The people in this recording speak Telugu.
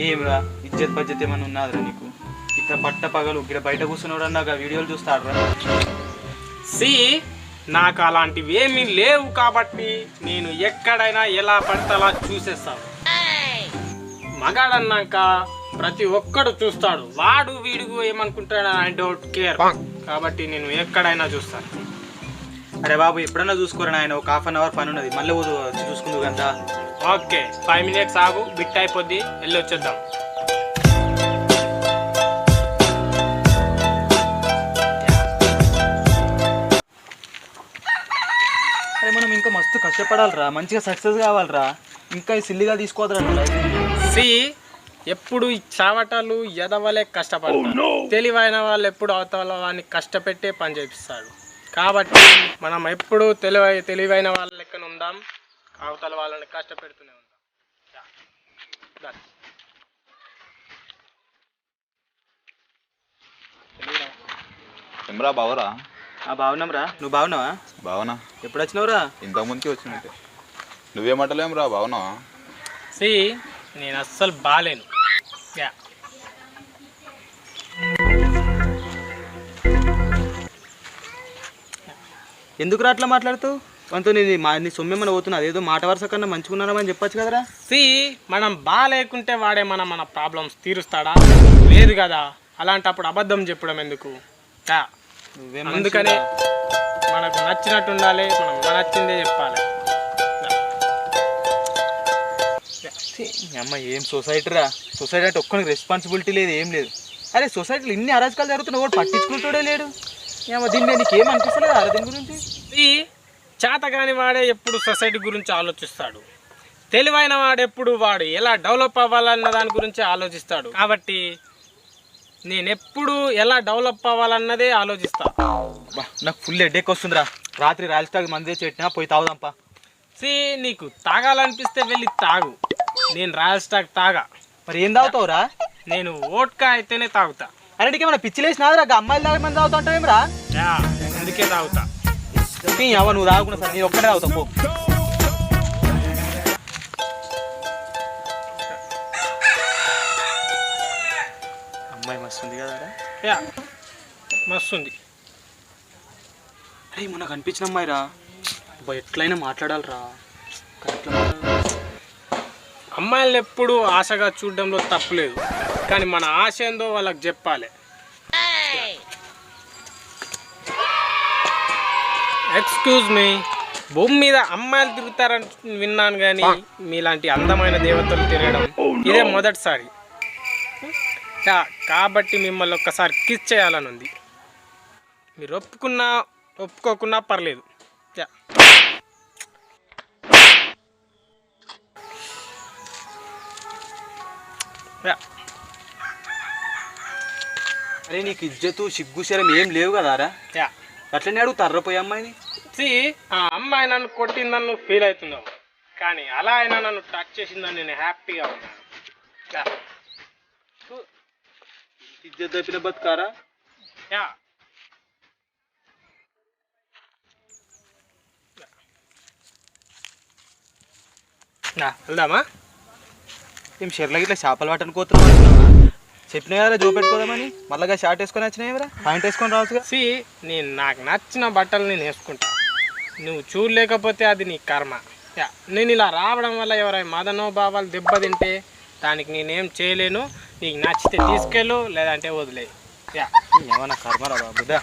ఏమిరా ఇజ్జత్ బడ్జెట్ ఏమన్నా ఉన్నదిరా నీకు? ఇట్లా పట్ట పగలు ఇక్కడ బయట కూర్చున్నాడు నాకు వీడియోలు చూస్తాడరా. నాకు అలాంటివి ఏమీ లేవు కాబట్టి నేను ఎక్కడైనా ఎలా పడితే అలా చూసేస్తాను. మగాడన్నాక ప్రతి ఒక్కడు చూస్తాడు, వాడు వీడుగు ఏమనుకుంటాడు ఐ డోంట్ కేర్. కాబట్టి నేను ఎక్కడైనా చూస్తాను. అరే బాబు ఎప్పుడన్నా చూసుకోరా ఆయన, ఒక హాఫ్ అన్ అవర్ పని ఉన్నది, మళ్ళీ వచ్చి చూసుకుందు కదా. ఓకే 5 minutes ఆగు, బిట్ అయిపోద్ది, వెళ్ళి వచ్చేద్దాం. అరే మనం ఇంకా మస్తు కష్టపడాలిరా, మంచిగా సక్సెస్ కావాలిరా, ఇంకా సిల్లిగా తీసుకోవద్దురా. ఎప్పుడు ఈ చావటాలు ఎదవలే కష్టపడతారు, తెలివైన వాళ్ళు ఎప్పుడు అవతల వాడిని కష్టపెట్టే పని చేపిస్తాడు. కాబట్టి మనం ఎప్పుడు తెలివైన వాళ్ళ లెక్కన ఉందాం, అవతల వాళ్ళని కష్టపెడుతూనే ఉందాం. ఏమరా బావరా? బాగున్నాంరా, నువ్వు బాగున్నావా? బావనా. ఎప్పుడు వచ్చినావురా? ఇంతకుముందుకి వచ్చినట్టే. నువ్వేమంటలేమురా, బావున్నావా? నేను అస్సలు బాలేను. ఎందుకు అట్లా మాట్లాడుతావు? అంతా నీ సొమ్మేమన్నా పోతున్నా, అదేదో మాట వరుస కన్నా మంచుకున్నారని చెప్పచ్చు కదరా. మనం బాగాలేకుంటే వాడే మన ప్రాబ్లమ్స్ తీరుస్తాడా? లేదు కదా. అలాంటప్పుడు అబద్ధం చెప్పడం ఎందుకు? అందుకనే మనకు నచ్చినట్టు ఉండాలి, మనం నచ్చిందే చెప్పాలి. అమ్మ ఏం సొసైటీ రా, సొసైటీ అంటే ఒక్కరికి రెస్పాన్సిబిలిటీ లేదు, ఏం లేదు. అరే సొసైటీలో ఇన్ని అరాజకాలు జరుగుతున్నాయి, ఒకటి పట్టించుకుంటాడే లేడు. దీన్ని నీకేం అనిపిస్తలేదు అరే దీని గురించి? చేతగాని వాడే ఎప్పుడు సొసైటీ గురించి ఆలోచిస్తాడు, తెలివైన వాడెప్పుడు వాడు ఎలా డెవలప్ అవ్వాలన్న దాని గురించి ఆలోచిస్తాడు. కాబట్టి నేను ఎప్పుడు ఎలా డెవలప్ అవ్వాలన్నదే ఆలోచిస్తాను. నాకు ఫుల్ హెడేక్ వస్తుందిరా, రాత్రి రాయల్ స్టాక్ మంది పెట్టినా పోయి తాగుదాంపా. నీకు తాగాలనిపిస్తే వెళ్ళి తాగు, నేను రాయల్ స్టాక్ తాగా. మరి ఏం తాగుతావురా? నేను వోడ్కా అయితేనే తాగుతా. అన్నిటికీ మన పిచ్చిలేసినాదిరా, అమ్మాయిలు తాగే మంది తాగుతా ఉంటావేమరా? అందుకే తాగుతా. నువ్వు తాగుకున్నా సార్, నేను ఒక్కడే తాగుతా పో. అమ్మాయి మస్తు ఉంది కదా? మస్తు ఉంది. అరే మనకు అనిపించిన అమ్మాయిరా, ఎట్లయినా మాట్లాడాలిరా. అమ్మాయిలను ఎప్పుడు ఆశగా చూడడంలో తప్పులేదు, కానీ మన ఆశ ఏందో వాళ్ళకి చెప్పాలి. ఎక్స్క్యూజ్ మీ, భూమి మీద అమ్మాయిలు తిరుగుతారని విన్నాను, కానీ మీలాంటి అందమైన దేవతలు తిరగడం ఇదే మొదటిసారి. కాబట్టి మిమ్మల్ని ఒక్కసారి కిస్ చేయాలని ఉంది. మీరు ఒప్పుకోకున్నా పర్లేదు. అరే నీకు ఇజ్జతు సిగ్గు శరం ఏం లేవు కదారా? అట్లనే అడుగుతారా పోయి అమ్మాయిని? ఆ అమ్మాయి నన్ను కొట్టిందని నువ్వు ఫీల్ అవుతున్నావు, కానీ అలా అయినా నన్ను టచ్ చేసిందని నేను హ్యాపీగా ఉన్నాను. ఇజ్జత్ తప్పిన బతుకారా? వెళ్దామా? ఏం షెర్లకి ఇట్లా చేపలు పట్టని కోతున్నావా? చెప్పినా కదా చూపెట్టుకోదామని, మళ్ళా షార్ట్ వేసుకొని వచ్చినాయిరా, పాయింట్ వేసుకొని రావచ్చుగా. నాకు నచ్చిన బట్టలు నేను వేసుకుంటా, నువ్వు చూడలేకపోతే అది నీ కర్మ. నేను ఇలా రావడం వల్ల ఎవరైనా మదనోభావాలు దెబ్బతింటే దానికి నేనేం చేయలేను. నీకు నచ్చితే తీసుకెళ్ళు, లేదంటే వదిలే. ఏమన్నా కర్మ రా బాబుదా.